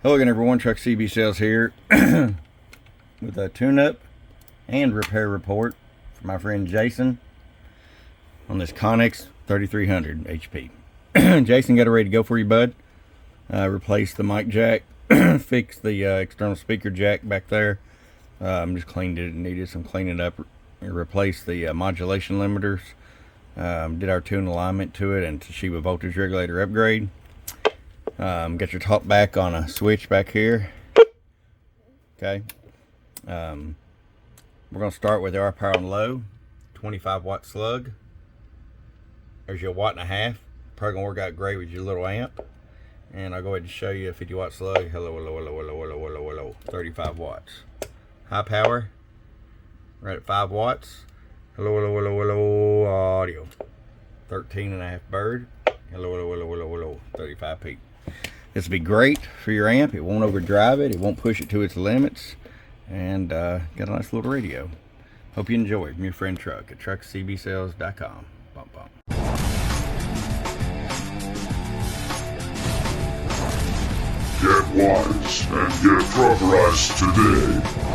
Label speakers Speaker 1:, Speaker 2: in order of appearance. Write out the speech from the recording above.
Speaker 1: Hello again everyone, Truck CB Sales here with a tune-up and repair report for my friend Jason on this Connex 3300 HP. Jason, got it ready to go for you, bud. Replaced the mic jack, fixed the external speaker jack back there. Just cleaned it, needed some cleaning up. Replaced the modulation limiters. Did our tune alignment to it and Toshiba voltage regulator upgrade. Got your top back on a switch back here. Okay. We're going to start with our power on low, 25 watt slug. There's your 1.5 watts. Probably going to work out great with your little amp. And I'll go ahead and show you a 50 watt slug. Hello, 35 watts. High power, right at 5 watts. Hello, audio. 13.5 bird. Hello, 35 peak. This will be great for your amp. It won't overdrive it. It won't push it to its limits. And got a nice little radio. Hope you enjoy. From your friend Truck at truckcbsales.com. Bump, bump.
Speaker 2: Get wise and get truckerized today.